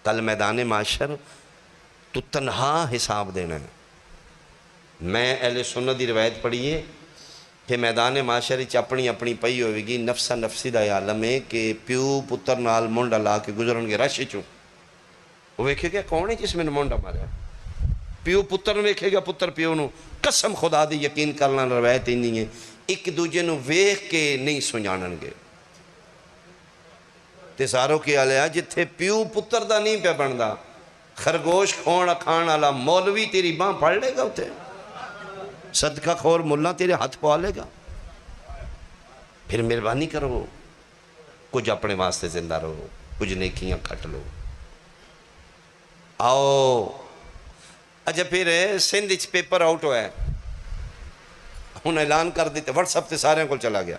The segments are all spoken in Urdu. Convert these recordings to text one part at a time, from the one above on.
کل میدان معاشر تو تنہا حساب دینا ہے۔ میں اہل سنت دی روایت پڑھیے کہ میدان معاشر اپنی اپنی پئی ہوئے گی، نفسا نفسی دا عالم ہے کہ پیو پتر نال مونڈا لا کے گزرن گے رش چوں، وہ ویکھے گا کون ہے جس میں مونڈا ماریا، پیو پتر نو ویکھے گا، پتر پیو نو۔ قسم خدا دی یقین کرنا روایت ہی نہیں ہے، ایک دوجے نو ویکھ کے نہیں سنجانن گے۔ تے ساروں کی آلیا جتھے پیو پتر دا نہیں پہ بندا، خرگوش کھان والا مولوی تیری باں پڑھ لے گا اتھے، صدقہ خور ملا تیرے ہاتھ پوا لے گا۔ پھر مہربانی کرو، کچھ اپنے واسطے زندہ رہو، کچھ نیکیاں کھٹ لو۔ آؤ اچھا پھر سندھ اچ پیپر آؤٹ ہوا ہے، ہن اعلان کر دیتے واٹس اپ تے سارے کو چلا گیا،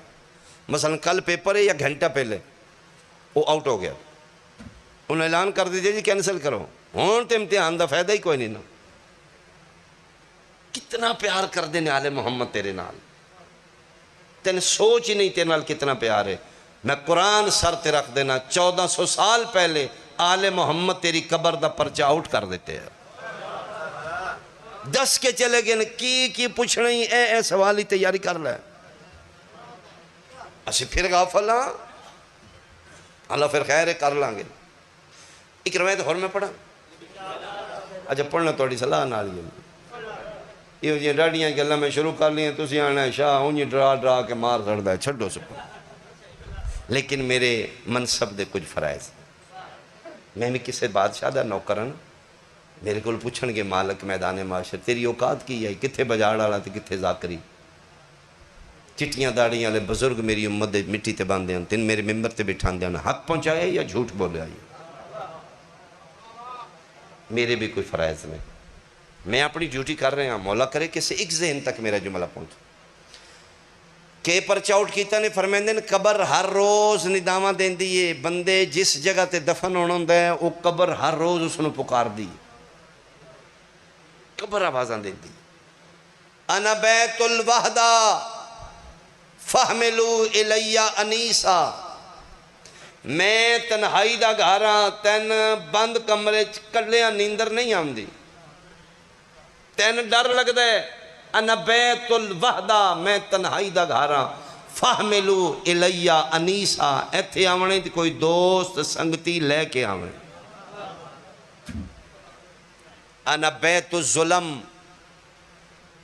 مثلا کل پیپر ہے یا گھنٹہ پہلے وہ آؤٹ ہو گیا، انہوں نے اعلان کر دیجئے جی کینسل کرو، ہون تے امتحان دا فائدہ ہی کوئی نہیں نا۔ کتنا پیار کر دینے آل محمد تیرے نال، تین سوچ ہی نہیں تیرے نال کتنا پیار ہے۔ میں قرآن سر تے رکھ دینا 1400 سال پہلے آل محمد تیری قبر دا پرچہ آؤٹ کر دیتے ہیں، دس کے چلے گئے کی پوچھنا ہی اے سوال ہی تیاری کر لے، اسی پھر غافل ہاں، اللہ پھر خیر ہے کر لانگے۔ ایک روایت اور میں پڑھا، اچھا پڑھنا توڑی صلاح نہ لیے، یہ جی ڈاڑیاں کہ اللہ میں شروع کر لیں تسی آنا ہے شاہ انہی ڈرا کے مار سڑتا ہے چھڑو سکو، لیکن میرے منصب دے کچھ فرائض، میں بھی کسے بادشاہ دا نوکرن، میرے کو پوچھن گے مالک میدان معاشر تیری اوقات کی ہے، کتھے بجاڑ والا تے کتھے ذاکری، چٹیاں داڑیاں لے بزرگ میری امت دے مٹی تے باندھے ہیں، تین میرے ممبر تے بٹھان دیا حق پہنچائے یا جھوٹ بولے آئی، میرے بھی کوئی فرائض نہیں، میں اپنی ڈیوٹی کر رہے ہیں، مولا کرے کسی ایک ذہن تک میرا جملہ پہنچ کہ پرچہ آؤٹ کیتا نے فرمیندن قبر ہر روز ندامہ دین دیئے، بندے جس جگہ تے دفن ہونا ہوندا ہے وہ قبر ہر روز اس نے پکار دی، قبر آوازاں دین دی، انا بیت الوحدہ فہملو الیہ انیسا، میں تنہائی دا گھاراں تین بند کمرے کلیا نیندر نہیں آمدی، تین ڈر لگ دے، انا بیت الوحدہ میں تنہائی دا گھاراں، فہملو الیہ انیسا، ایتھے آونے دی کوئی دوست سنگتی لے کے آونے، انا بیت الظلم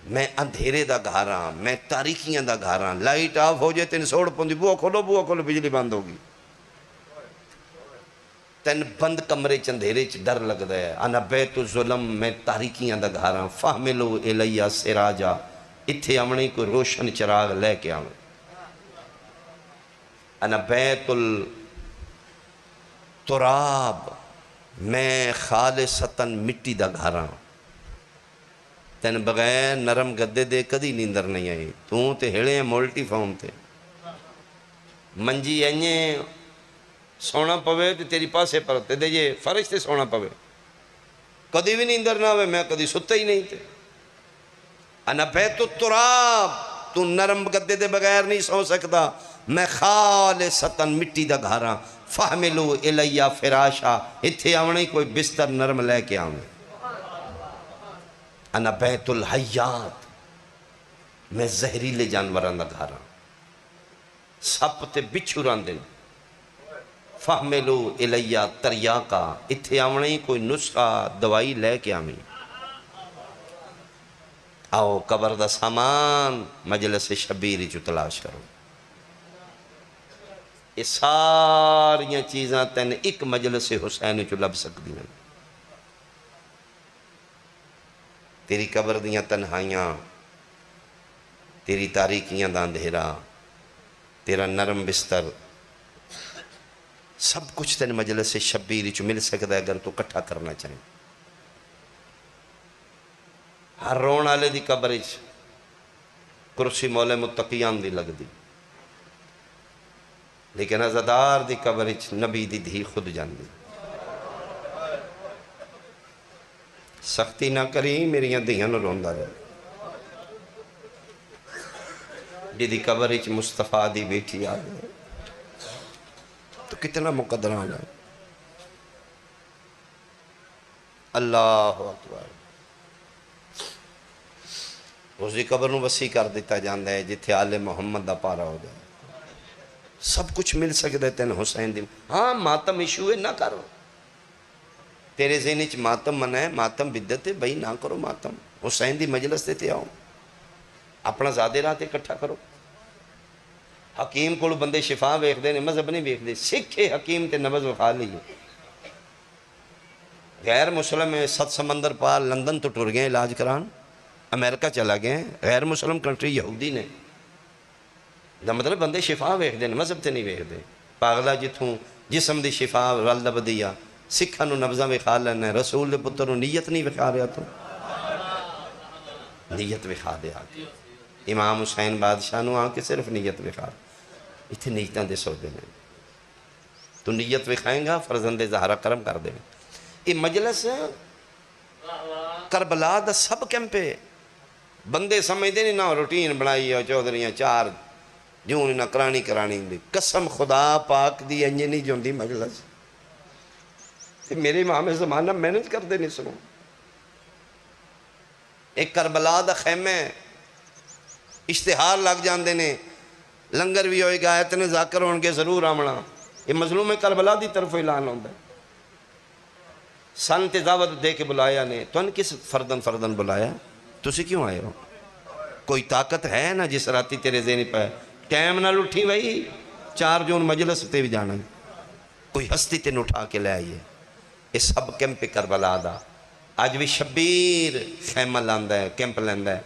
میں اندھیرے دا گھاراں، میں تاریکیاں دا گھاراں، لائٹ آف ہو جائے تین سوڑ پوندی بوہ کھولو بجلی بند ہوگی، تین بند کمرے چندھیرے چ ڈر لگ دے، انا بیت الظلم میں تاریکیاں دا گھاراں، فہملو الیہ سراجا، اتھے آمنے کوئی روشن چراغ لے کے آمنے، انا بیت التراب میں خالصتاً مٹی دا گھاراں، تین بغیر نرم گدے دے کدی نیندر نہیں آئی، توں تے ہیڑے ہیں مولٹی فارم تے منجی اینجے سونا پوے تے تیری پاسے پر تے دے یہ فرش تے سونا پوے کدی بھی نیندر نہ ہوئے، میں کدی ستے ہی نہیں تے، انا بیت التراب تو نرم گدے دے بغیر نہیں سو سکتا، میں خالصتاً مٹی دا گھاراں، فہملو الیہ فراشا، اتھے آونے کوئی بستر نرم لے کے آونے، انا بیت الحیات میں زہریلے جانوران دا گھاراں، سپ تے بچھو راندن، فہملو الیہ تریاقا، اتھے آونے کوئی نسخہ دوائی لے کے آویں، آؤ قبر دا سامان مجلس شبیری جو تلاش کرو، یہ ساریاں چیزاں تین ایک مجلس حسین جو لب سکتی ہیں، تیری قبر دیاں تنہائیاں، تیری تاریکیاں دا اندھیرا، تیرا نرم بستر، سب کچھ تین مجلس شبیری جو مل سکتا ہے اگر تو کٹھا کرنا چاہیں۔ ہر رون آلے دی قبر اچ کرسی مولا متقیان دی لگ دی، لیکن عزادار دی قبر اچ نبی دی دھی خود جان دی، سختی نہ کری میری دھیاں نو روندا رہے، دی قبر اچ مصطفیٰ دی بیٹھی آ گئے تو کتنا مقدران ہے، اللہ اکبر. اس کی قبر نو وسیع کر دیتا جاندہ ہے جتھے آل محمد دا پارا ہو جائے. سب کچھ مل سکتے تین حسین دی. ہاں ماتم ایشو ہے نہ کرو. تیرے ذہن وچ ماتم منع ہے، ماتم بدعت ہے، بھائی نہ کرو ماتم. حسین دی مجلس تے آؤ، اپنا زیادہ راہ تے اکٹھا کرو. حکیم کو بندے شفا ویکھدے نے، مذہب نہیں ویکھدے. سکھ حکیم تے نبض وکھا لیے. غیر مسلم 7 سمندر پار لندن تو ٹر گئے علاج کران، امریکہ چلا گئے. غیر مسلم کنٹری یہودی نے. دا مطلب بندے شفا ویکھدے نے، مذہب تے نہیں ویکھدے. پاگلا جتھوں جسم دی شفا رل بدیا، سکھاں نو نبضاں وکھا لینا ہے. رسول دے پتر نو نیت نہیں وکھا رہا تو نیت وکھا دے. آ کے امام حسین بادشاہ نو آ کے صرف نیت وکھا. اتنے نیتاں دے سودے نے. تو نیت وکھائیں گا فرزند زہرا کرم کر دے. یہ مجلس کربلا دا سب کیمپے. بندے سمجھتے نہیں نہ روٹین بنائی ہے چودھریاں 4 جون نہ کرانی دی. قسم خدا پاک دی انجے نہیں جوندی مجلس. میرے امام زمانہ محنت کر دے نہیں سنو. ایک کربلا دا خیمے اشتہار لگ جاندے نے، لنگر بھی ہوئے گا اتنے ذاکر ہون کے ضرور آمنا. یہ مظلوم کربلا دی طرف اعلان ہوندہ ہے. سن تے دعوت دے کے بلایا نے. تو ان کس فردن بلایا؟ تسی کیوں آئے ہو؟ کوئی طاقت ہے نا جس راتی تیرے ذہنی پہ ٹائم نہ لٹھی بھائی 4 جون مجلس تے بھی جانا. کوئی ہستی تے اٹھا کے لے آئیے. یہ سب کیمپ کربلا دا. آج بھی شبیر خیمہ لاندہ ہے، کیمپ لیندہ ہے.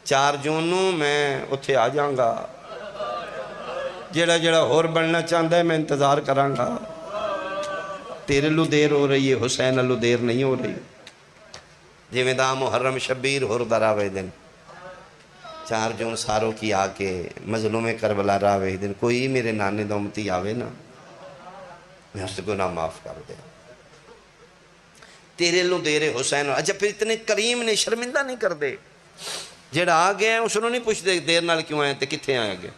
4 جون نو میں اتھے آ جاؤں گا. جڑا اور بننا چاہتا ہے میں انتظار کروں گا. تیرے لو دیر ہو رہی ہے، حسین لو دیر نہیں ہو رہی. جی میں دا محرم شبیر ہور دا راوے دن 4 جون ساروں کی آ کے مظلوم کربلا راوے دن. کوئی میرے نانے دا امتی آوے نا میں اس گناہ معاف کر دے. تیرے لو دیر حسین. اچھا پھر اتنے کریم نے شرمندہ نہیں کر دے. جڑا آ گئے ہیں اس نے نہیں پوچھ دے دیر نال کیوں آئے تے کتھے آئے گے.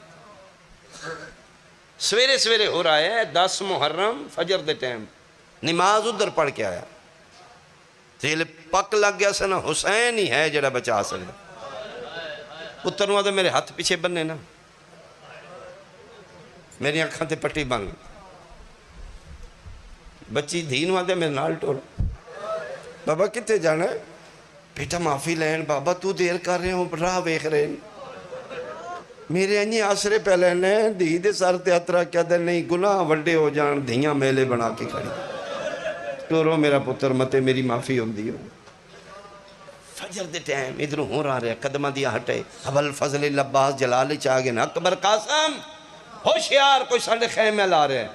سویرے ہو رہا ہے 10 محرم فجر دے ٹائم نماز ادھر پڑھ کے آیا. تیل پک لگ گیا سنا حسین ہی ہے جڑا بچا سکتا. پتر نو آدھے میرے ہاتھ پیچھے بننے نا، میری آنکھاں تے پٹی بن. بچی دھی نو آدھے میرے نال ٹور. بابا کتے جانا ہے؟ بیٹا معافی لین. بابا تو دیر کر رہے ہوں راہ ویکھ رہے ہیں. میرے انجی آسرے پہلے نے دھی دے سر تے اترا کیا دے نہیں گناہ وڈے ہو جان دھیاں میلے بنا کے کھڑی. ٹورو میرا پتر متے میری معافی ہوں دیو. فجر دے ٹائم ادھر ہوں رہا رہے قدمہ دیا ہٹے. ابل فضل لباس جلال چاہ گئے نا اکبر قاسم ہوشیار کوئی ساڑھے خیمے لا رہے.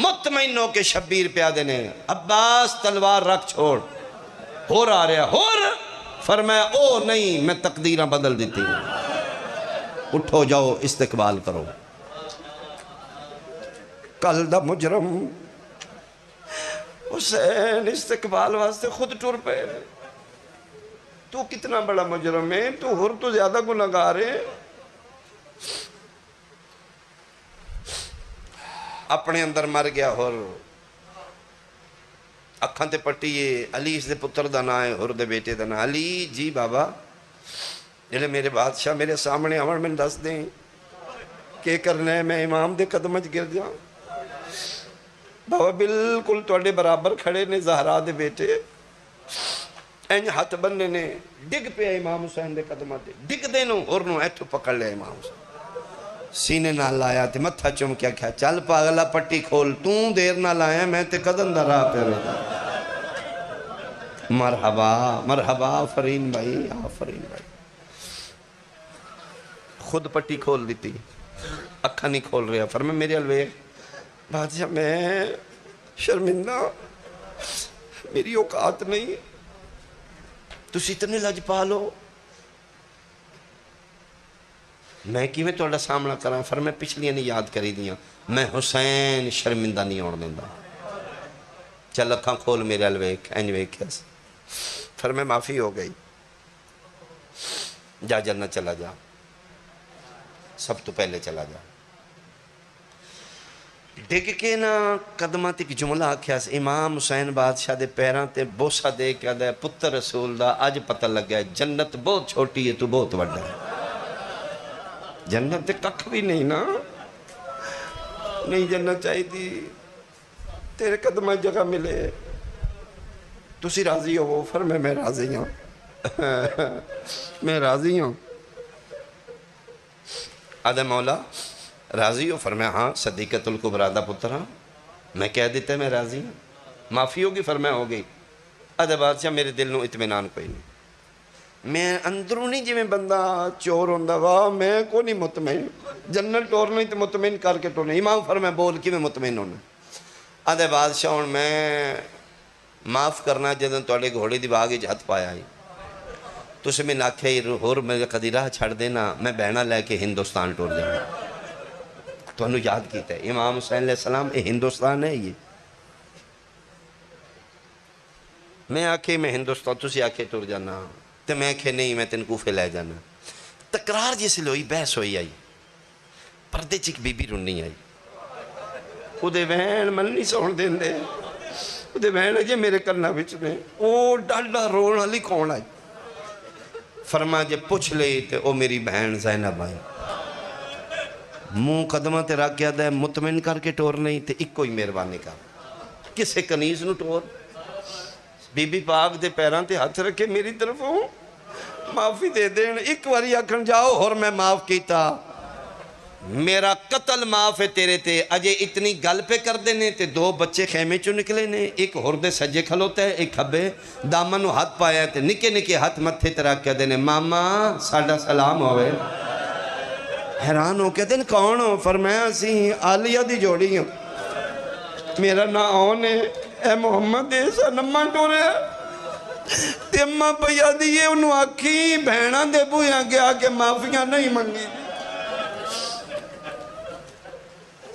مطمئنوں کے شبیر پیادے نے عباس تلوار رکھ چھوڑ. ہو رہا رہے ہور فرمایا او نہیں میں تقدیرہ بدل دیتی ہوں. اٹھو جاؤ استقبال کرو. کل دا مجرم حسین استقبال واسطے خود ٹور پہ. تو کتنا بڑا مجرم ہے، تو ہر تو زیادہ گناہگار ہے. اپنے اندر مر گیا ہر اکھاں تے پٹی علی اس دے پتر دا نا ہے ہر دے بیٹے دا نا. علی جی بابا جلے میرے بادشاہ میرے سامنے آمن میں دس دیں کہ کرنا ہے میں امام دے قدمچ گر جاؤں. بابا بالکل توڑے برابر کھڑے نے زہرا دے بیٹے اینج ہاتھ بننے نے ڈگ پہ امام حسین دے قدمہ دے ڈگ دینوں اور نو ایٹھو پکڑ لے امام حسین سینے نہ لایا تے متھا چم کیا کیا چل پاگلا پٹی کھول توں دیر نہ لایا میں تے قدم دا راہ پہ رہا. مرحبا مرحبا آفرین بھائی آفرین بھائی. خود پٹی کھول دیتی اکھا نہیں کھول رہا. فرمائے میرے الوے بادشاہ میں شرمندہ میری اوقات نہیں تسی اتنے لج پالو میں کی میں توڑا سامنا کرا. فرمائے پچھلیاں نہیں یاد کری دیاں میں حسین شرمندہ نہیں اوڑ دیندہ. چل اکھاں کھول میرے الویک اینج ویک کیسے. فرمائے معافی ہو گئی جا جنت چلا جا سب تو پہلے چلا جا. ڈگ کے نا قدمہ تے ایک جملہ آکھیا سی امام حسین بادشاہ دے پیراں تے بوسہ دے کے آدھا ہے پتر رسول دا اج پتہ لگ گیا ہے جنت بہت چھوٹی ہے تو بہت وڈا ہے جنت تے ککھ بھی نہیں نا نہیں جنت چاہی تھی تیرے قدمہ جگہ ملے تسی راضی ہو فرمائے میں راضی ہوں میں راضی ہوں آدھا مولا راضی ہو فرمایا ہاں صدیقۃ الکبریٰ دا پتر ہاں میں کہہ دیتا ہے میں راضی ہوں معافی ہوگی فرمایا ہو گئی آدھا بادشاہ میرے دل نو اطمینان کوئی نہیں میں اندرونی جی میں بندہ چور ہوندہ واہ میں کو نہیں مطمئن جنت ٹور نہیں تو مطمئن کر کے ٹورنے امام فرمایا بول کی میں مطمئن ہونا آدھا بادشاہ ہوں میں معاف کرنا جدن توڑے گھوڑے دی باغی جہت پایا ہی تو اسے میں ناکھے ہور میں کدی راہ چھڑ دینا میں بہنا لے کے ہندوستان ٹور جانا تو انہوں یاد کیتا ہے امام حسین علیہ السلام یہ ہندوستان ہے یہ میں آکھے میں ہندوستان تسی آکھے ٹور جانا تو میں آکھے نہیں میں تین کوفے لے جانا تکرار جیسے لوئی بحث ہوئی آئی پردے چک بی بی رونی آئی خودے بہن من نہیں سون دین دے خودے بہن جے میرے کرنا بچ میں او ڈاڈا رون علی کون آئی فرما جے پوچھ لے تے او میری بہن زینب آئی منہ قدمہ تے رکھ گیا دے مطمئن کر کے ٹور نہیں تے ایک کوئی مہربانی کر کسے کنیز نو ٹور بی بی پاک دے پیران تے ہاتھ رکھے میری طرف ہوں معافی دے دین ایک واری آکھن جاؤ اور میں معاف کیتا میرا قتل معاف ہے تیرے تے اجے اتنی گل پہ کر دینے تے دو بچے خیمے چو نکلے نے ایک ہردے سجے کھلوتا ہے ایک کھبے دامنو ہاتھ پایا ہے تے نکے نکے ہاتھ متھے تراک کیا دینے ماما ساڑھا سلام ہوئے حیران ہو کہتے ہیں کون ہو فرمایا سی آلیہ دی جوڑی ہوں میرا نا آن ہے اے محمد ایسا نمان ٹورے تے اممہ پیا دیئے انہوں آکھی بہنہ دے بویاں گیا کہ معافیاں نہیں منگی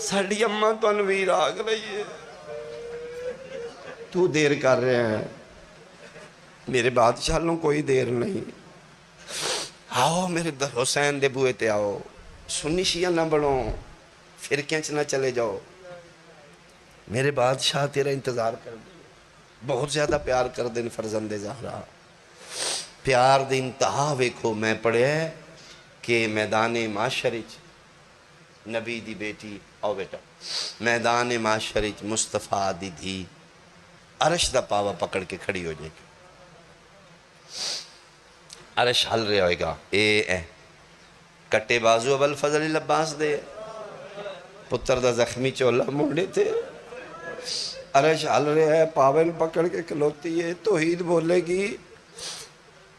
ساڑھی اممہ تو انویر آگ رہی ہے تو دیر کر رہے ہیں میرے بادشاہ لوں کوئی دیر نہیں آؤ میرے حسین دے بوئے تے آؤ سنی شیعہ نہ بڑھو پھر کینچ نہ چلے جاؤ میرے بادشاہ تیرا انتظار کر دیں بہت زیادہ پیار کر دیں فرزند زہرا پیار دے انتہا ویکھو میں پڑھے کہ میدان معاشرچ نبی دی بیٹی آؤ بیٹا میدان معاشرچ مصطفیٰ دی دھی عرش دا پاوا پکڑ کے کھڑی ہو جائے گی عرش حل رہے ہوئے گا اے کٹے بازو ابو الفضل العباس دے پتر دا زخمی چولا موڑے تھے عرش حل رہے ہے پاول پکڑ کے کھلوتی ہے توحید بولے گی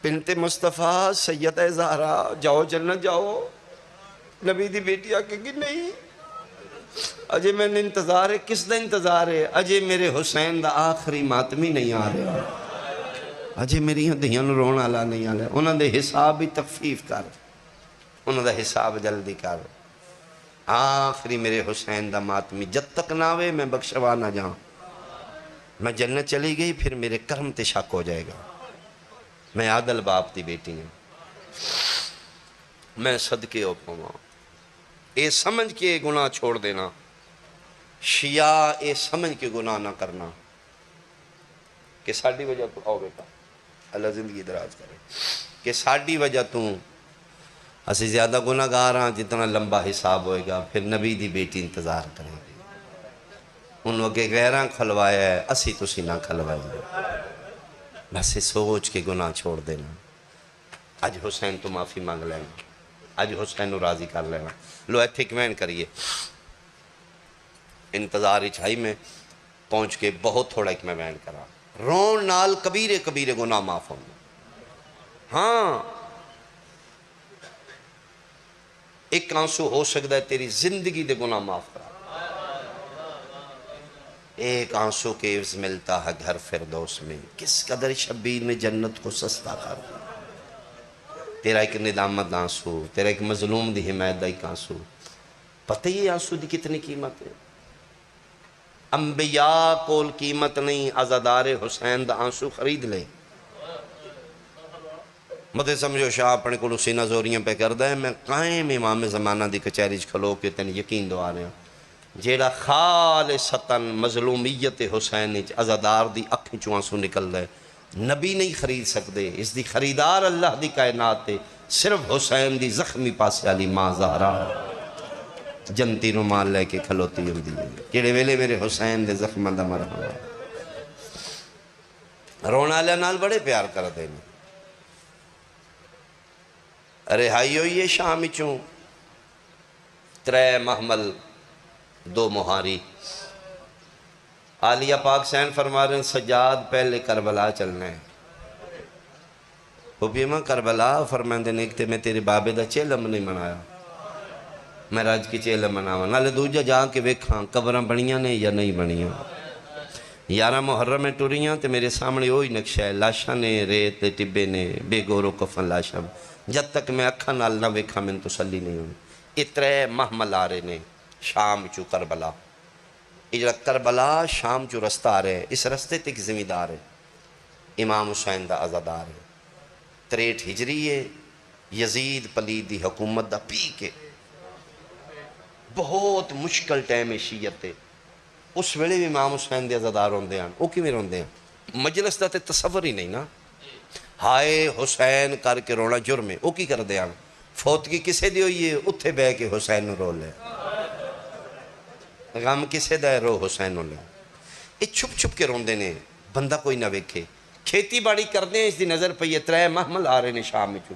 بنت مصطفیٰ سیدہ زہرا جاؤ جنت جاؤ نبی دی بیٹی آکے گی نہیں اجے میں نے انتظار ہے کس دا انتظار ہے اجے میرے حسین دا آخری ماتمی نہیں آ رہے اجے میری دھیاں رون آلا نہیں آ رہے انہوں دے حساب بھی تخفیف کر انہوں دا حساب جلدی کر آخری میرے حسین دا ماتمی جب تک نہ ہوئے میں بخشوا نہ جاؤں میں جنت چلی گئی پھر میرے کرم تے شک ہو جائے گا میں عادل باپ دی بیٹی ہوں میں صدقے ہو پاؤں اے سمجھ کے گناہ چھوڑ دینا شیعہ اے سمجھ کے گناہ نہ کرنا کہ ساڑھی وجہ تو آؤ بیٹا اللہ زندگی دراز کرے کہ ساڑھی وجہ تو اسی زیادہ گناہ گار ہاں جتنا لمبا حساب ہوئے گا پھر نبی دی بیٹی انتظار کرے گی انہوں کے غیران کھلوایا ہے اسی تسی نہ کھلوائی بس سوچ کے گناہ چھوڑ دینا آج حسین تو معافی مانگ لینا آج حسین نو راضی کر لینا لو ایتھے کمین کریے انتظار اچھائی میں پہنچ کے بہت تھوڑا ایک میں بیان کرا رون نال کبیرے کبیرے گناہ معاف ہوں ہاں ایک آنسو ہو سکتا ہے تیری زندگی دے گناہ معاف کرا ایک آنسو کے عوض ملتا ہے گھر فردوس میں کس قدر شبیر نے جنت کو سستا کر دیا تیرا ایک ندامت آنسو تیرا ایک مظلوم دی حمایت دا ایک آنسو پتہ ہی آنسو دی کتنی قیمت ہے انبیاء کول قیمت نہیں عزادار حسین دا آنسو خرید لے مدے سمجھو شاہ اپنے کو سینہ زوریاں پہ کردہ ہے میں قائم امام زمانہ دی کچہری کھلو کے تین یقین دو آ رہے ہیں جیڑا خالصتاً مظلومیت حسین عزادار دی اکھیں چوں آنسو نکل ہے، نبی نہیں خرید سکتے، اس دی خریدار اللہ دی کائنات تے صرف حسین دی زخمی پاسے والی ماں زہرا جنتی رومال لے کے کھلوتی ہوندی ہے، کیڑے ویلے میرے حسین دے زخماں دا مرہم رونا والے نال بڑے پیار کرتے ہیں۔ رہائی ہوئی ہے شام چوں 3 محمل 2 مہاری، عالیہ پاک سین فرما رہے ہیں سجاد پہلے کربلا چلنا ہے۔ وہ پیما کربلا فرمائیں دے ایک تے میں تیرے بابے دا چیلم نہیں منایا، میں راج کی چیلم مناوا نالے دوجہ جا کے ویکھاں قبراں بنیاں نے یا نہیں بنیاں۔ 11 محرم میں ٹوریاں تے میرے سامنے وہی نقشہ ہے، لاشاں نے ریت دے ٹبے نے بے گورو کفن لاشاں، جب تک میں اکھاں نال نہ ویکھا میں تسلی نہیں ہوں۔ یہ 3 محمل آ رہے نے شام چو کربلا، یہ کربلا شام چو رستہ آ رہے ہیں، اس رستے تک ذمہ دار ہے امام حسین دا عزادار ہے۔ 63 ہجری ہے، یزید پلید دی حکومت دا پی کے بہت مشکل ٹائم شیعت ہے، اس ویلے بھی امام حسین دے عزادار ہوندے ہیں۔ وہ کیویں روندے ہیں؟ مجلس دا تے تصور ہی نہیں نا، ہائے حسین کر کے رونا جرم ہے۔ وہ کی کر دے ہیں؟ فوتگی کسے دی ہوئی ہے؟ اتھے بے کے حسین نو رو لے، غم کسے دا ہے؟ رو حسین نو لے۔ یہ چھپ چھپ کے روندے نے، بندہ کوئی نہ ویکھے، کھیتی باڑی کردے ہیں، اس دی نظر پہ یہ 3 محمل آ رہے نے شام میں چھو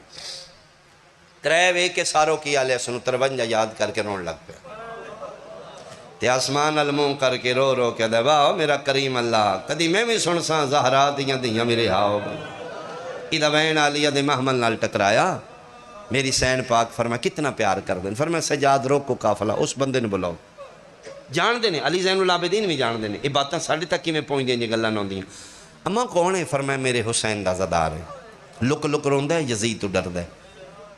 3 وے کے ساروں کی آلے سنو 53 یاد کر کے رون لگ پہ تے آسمان الموں کر کے رو رو کے دے واہ میرا کریم اللہ، کدی میں بھی سن ساں زہرا دیاں دیاں میرے ہاؤ ادھا بین عالیہ دے محمل نال ٹکرایا، میری سین پاک فرمایا کتنا پیار کر دیں، فرمایا سجاد روکو قافلہ، اس بندے نے بلاؤ، جان دینے علی زین العابدین بھی جان دینے، یہ باتاں ساڑھے تک کی میں پہنچ دیں جی گلہ نہ دیں۔ اما کون ہے؟ فرمایا میرے حسین دا زدار ہے، لک لک روندہ ہے، یزید تو ڈر دے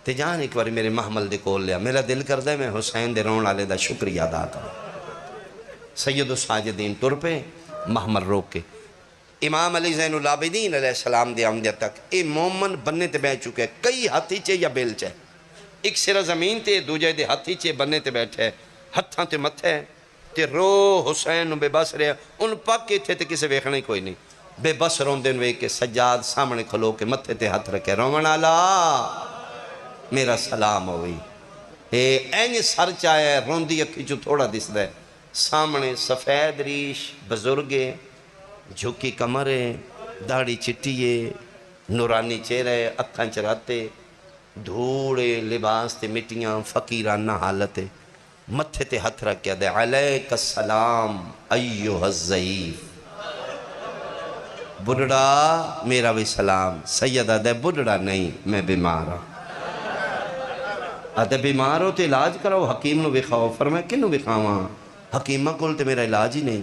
تے جان ایک باری میرے محمل دے کول لیا، میرا دل کر دے میں حسین دے رون والے دا شکریہ ادا کروں۔ سید الساجدین ٹر پہ محمل روک کے امام علی زین العابدین علیہ السلام دے آمدہ تک اے مومن بننے تے بیٹھ چکے کئی ہاتھی چے یا بیل چے، ایک سرہ زمین تے دوجہ دے ہاتھی چے بننے تے بیٹھے ہتھاں تے متھے تے رو حسین بے بس رہے، ان پاک کے تھے تے کسے ویکھنا ہی کوئی نہیں، بے بس رون دن وے کے سجاد سامنے کھلو کے متھے تے ہاتھ رکھے رومن آلہ میرا سلام ہوئی، اینج سر چاہے روندی اکھی جو تھوڑا دس دے، سامنے سفید ریش بزرگے جھکی کمرے داڑھی چٹیے نورانی چہرے اکھاں چراتے دھوڑے لباس تے مٹیاں فقیرانہ حالت متھے تے ہتھ رکھیا دے علیک السلام ایوہ الضعیف، بڑھڑا میرا بھی سلام، سیدہ دے بڑھڑا نہیں میں بیمار ہوں، آدھے بیمار ہو تے علاج کراؤ، حکیم نو بکھاؤ، فرمائے کنو بکھاواں؟ حکیمہ کول تے میرا علاج ہی نہیں،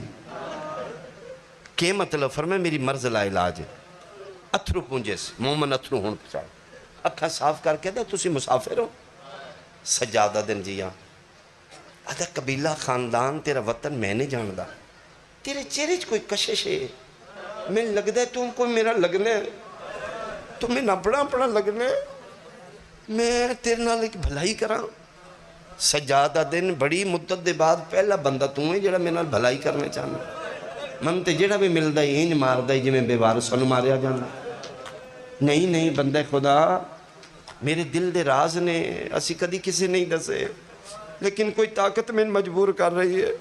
کہ مطلب؟ فرمائے میری مرض لا علاج ہے، اتھرو پونجے سے مومن اتھرو ہون پچھاڑ اکھا صاف کر کے دے تسی مسافر ہو، سجادہ دن جیاں آدھا قبیلہ خاندان تیرا وطن میں نے جاندہ، تیرے چہرے کوئی کشش ہے، میں لگ دے تم کوئی میرا لگنے تمہیں نہ بڑا بڑا لگنے، میں تیرے نال ایک بھلائی کراں، سجادہ دن بڑی مدت دے بعد پہلا بندہ تمہیں جڑا میرے نال بھلائی کرنے چاہنا، من تے جڑا بھی مل دائی انج مار دائی جی میں بے وارسانو ماریا جانا، نہیں بندہ خدا میرے دل دے راز نے اسی کدی کسی نہیں دسے، لیکن کوئی طاقت میں مجبور کر رہی ہے،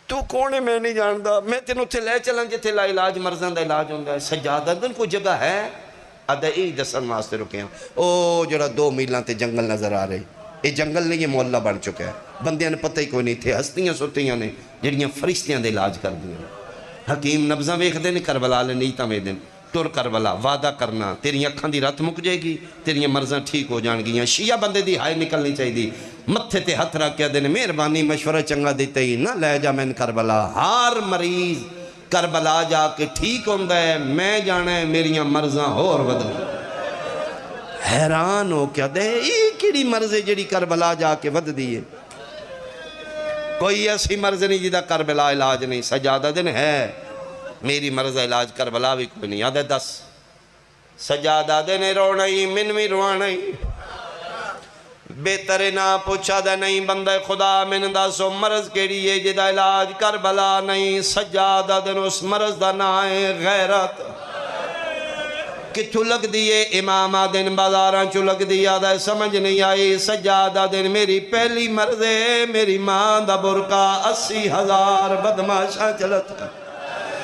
تو کون ہے میں نہیں جاندہ، میں تینوں تھے لے چلن جے تھے لا علاج مرزان دا علاج ہوندہ ہے، سجادہ دن کوئی جگہ ہے آدھا ای دسن واسطے رکے ہیں، او جڑا 2 میلان تے جنگل نظر آ رہے، یہ جنگل نہیں یہ محلہ بن چکا ہے، بندیاں نے پتہ ہی کوئی نہیں تھے، ہستیاں سوتیاں نے جڑیاں فرشتیاں دے علاج کر دیا، حکیم نبزاں ویکھ دے نے کربلا لے نہیں تاں دن ٹر کربلا وعدہ کرنا تیری اکھاں دی رات مک جائے گی، تیری مرضاں ٹھیک ہو جان گیاں، شیعہ بندے دی ہائے نکلنی چاہی دی، متھے تے ہتھ رکھ کے دن مہربانی مشورہ چنگا دیتے ہی نہ لے جا میں کربلا، ہر مریض کربلا جا کے ٹھیک ہوندہ ہے، میں جانا ہے میریاں مرضاں اور بدل، حیران ہو کیا دے یہ کیڑی مرض ہے جڑی کربلا جا کے ود دیئے، کوئی ایسی مرض نہیں جدہ کربلا علاج نہیں، سجادہ دن ہے میری مرض علاج کربلا بھی کوئی نہیں، آدھے 10 سجادہ دن رونا ہی من بھی روانا ہی بہتر نہ پوچھا دے نہیں بندہ خدا من دا سو مرض کیڑی ہے جدا علاج کربلا نہیں سجادہ دن اس مرض دا نائے غیرت کتھو لگ دیئے امام آدن بازاران چو لگ دیا دے سمجھ نہیں آئی سجادہ دن میری پہلی مرض ہے میری ماں دا برکا 80,000 بدماشاں چلت ہے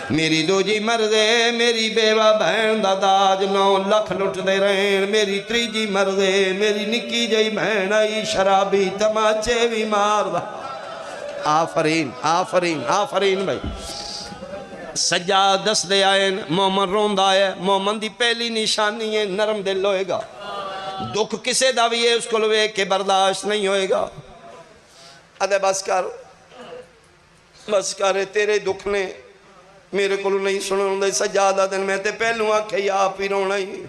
میری دو جی مرض ہے میری بیوہ بہن دا داج 9 لکھ لٹ دے رہن میری تری جی مرض ہے میری نکی جی بہن آئی شرابی تماچے بھی مار دا آفرین آفرین آفرین بھائی سجاد دس دے آئین مومن روند آئے مومن دی پہلی نشانی ہے نرم دل ہوئے گا دکھ کسے داویے اس کو لوے کہ برداشت نہیں ہوئے گا ادھے بس کر تیرے دکھ نے میرے کو نہیں سنوں دے سجادہ دن میں تے پہلوں آکھے آپ ہی رونا ہی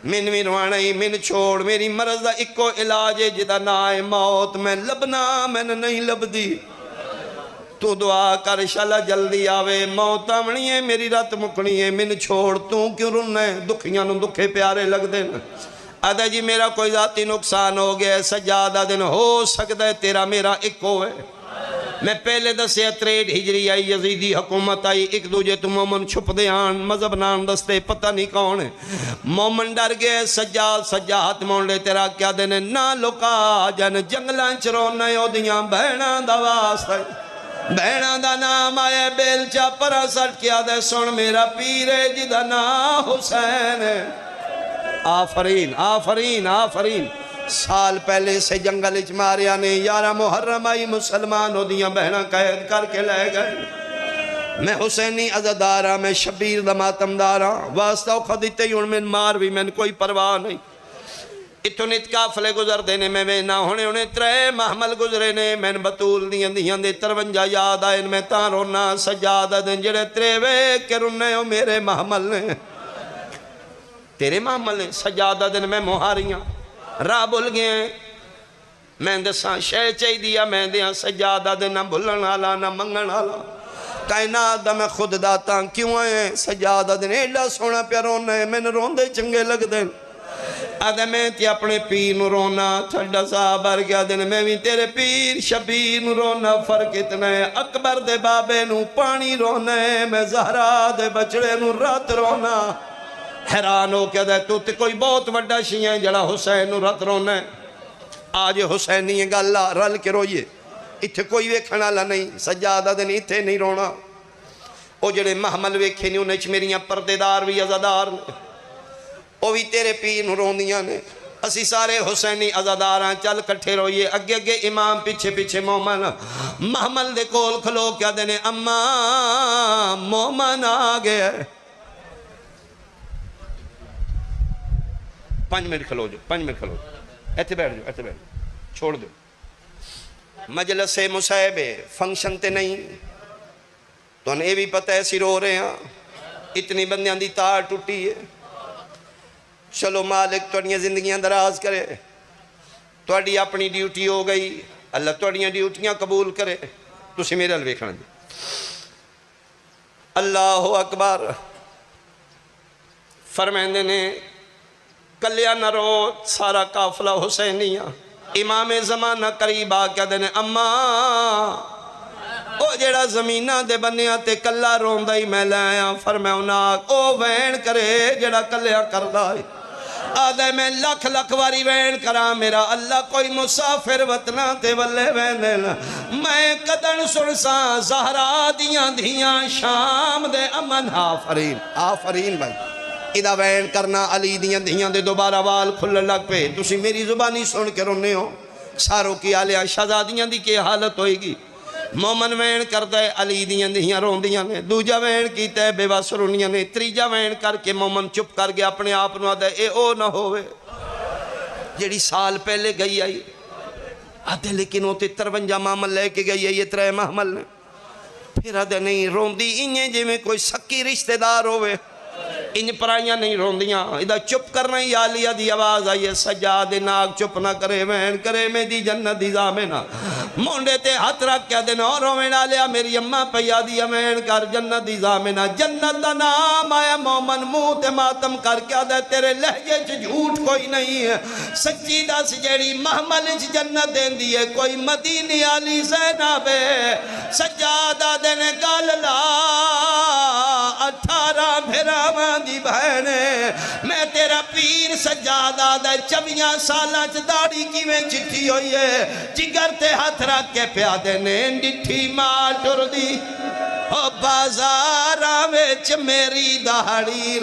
من بھی روانا ہی من چھوڑ میری مرض دا اکو علاج ہے جدا نائے موت میں لبنا میں نہیں لب دی تو دعا کر شالہ جلدی آوے موت آمنی ہے میری رات مکنی ہے من چھوڑ تو کیوں رننے دکھیاں نو دکھے پیارے لگ دیں آدھا جی میرا کوئی ذاتی نقصان ہو گیا سجادہ دن ہو سکتا ہے تیرا میرا اکو ہے میں پہلے دسے 63 ہجری آئی یزیدی حکومت آئی ایک دوجہ تو مومن چھپ دے آن مذہب نام دستے پتہ نہیں کون ہے مومن ڈر گئے سجاد مون لے تیرا کیا دینے نہ لکا جن جنگلان چرونے ہو دیاں بہنہ دا واسطہ بہنہ دا نام آئے بیل چاپرہ سٹ کیا دے سن میرا پیرے جدہ نا حسین آفرین آفرین آفرین سال پہلے سے جنگل اچ ماریا نے 11 محرم آئی مسلمان ہو دیاں بہنہ قید کر کے لے گئے میں حسینی عزدارہ میں شبیر دا ماتم دارہ واسطہ خدیتے ہی ان میں مار بھی میں کوئی پرواہ نہیں اتنے کافلے گزر دینے میں نہ ہونے انہیں 3 محمل گزرے نے میں بطول دیاں دے 53 یاد آئے میں تاں رونا سجادہ دن جڑے 3 کے رنے ہو میرے محمل نے تیرے محمل نے سجادہ دن میں مہاریاں راہ بھول گئے میں دساں شے چاہی دیا میں دیاں سجادہ دن نہ بھلن آلا نہ منگن آلا کائنات دا میں خود داتا کیوں آئے سجادہ دن ایڈا سونا پیا رونا ہے میں نے روندے چنگے لگ دیں آدھے میں تی اپنے پیر نو رونا چھڑا صاحبار کیا دن میں بھی تیرے پیر شبیر نو رونا فرق اتنا ہے اکبر دے بابے نو پانی رونا ہے میں زہرا دے بچڑے نو رات رونا حیران ہو کیا دے تو تے کوئی بہت وڈا شیئیں جڑا حسین نو رات رونا ہے آج حسینی گا اللہ رل کے روئیے اتھے کوئی ویکھن والا نہیں سجادہ دن اتھے نہیں رونا او جڑے محمل ویکھے نہیں انہیں میریاں پردے دار بھی عزادار نے او بھی تیرے پیر نو روندیاں نے اسی سارے حسینی عزاداراں چل کٹھے روئیے اگے اگے امام پیچھے پیچھے مومن محمل دے کول کھلو کیا دینے اماں مومن آگے 5 منٹ کھلو جو 5 منٹ کھلو ایتھے بیٹھ جو چھوڑ دو مجلس مصیبے فنکشن تے نہیں تو انہیں بھی پتہ ایسی رو رہے ہیں اتنی بندیاں دی تار ٹوٹی ہے چلو مالک توڑیاں زندگیاں دراز کرے توڑی اپنی ڈیوٹی ہو گئی اللہ توڑیاں ڈیوٹیاں قبول کرے تسی میرے الوے کھڑا دی اللہ اکبر فرمائندے نے کلیا نہ رو سارا قافلہ حسینیہ امام زمانہ قریب آکیا دینے اماں او جیڑا زمینہ دے بنیا تے کلا روندہ ہی میں لائیا فرمائناک او وین کرے جیڑا کلیا کردائی آدھے میں لکھ لکھ واری وین کرا میرا اللہ کوئی مسافر وطنہ تے والے وین دینا میں قدن سنسا زہرا دیاں دیاں شام دے امن آفرین آفرین بھائی ادھا وین کرنا علی دیاں دیاں دے دوبارہ وال کھل لگ پہ تُسی میری زبانی سن کے رونے ہو ساروں کی آلیاں شہزادیاں دی کی حالت ہوئے گی مومن وین کرتا ہے علی دیاں دیاں روندیاں نے دوجہ وین کیتا ہے بیوہ سرونیاں نے تریجہ وین کر کے مومن چپ کر گیا اپنے آپ نو آدھے اے او نہ ہوئے جیڑی سال پہلے گئی آئی آدھے لیکن وہ 53 محمل لے کے گئی ہے یہ 3 محمل نے پھر آدھے نہیں روندی انہیں جی میں کوئی سکی رشتہ دار ہوئے انج پرائیاں نہیں روندیاں ادھا چپ کرنا ہی آلیہ دی آواز آئیے سجاد ناک چپ نہ کرے وین کرے میں دی جنت دی زامنہ مونڈے تے ہاتھ رکھ کے دن اور روین آلیا میری اممہ پیا دی امین کر جنت دی زامنہ جنت دا نام آیا مومن منہ تے ماتم کر کے دے تیرے لہجے چ جھوٹ کوئی نہیں ہے سچی دس جیڑی محمل چ جنت دین دیئے کوئی مدینی علی زینب سجادہ دن گل لا 18 بھراواں دی بہنے میں تیرا پیر سجادہ دے 24 سالاں چ داڑھی کیویں چٹھی ہوئی ہے جگر تے ہاتھ رکھ کے پیادے نے ڈٹھی ماں ٹر دی او بازاراں وچ میری داڑھی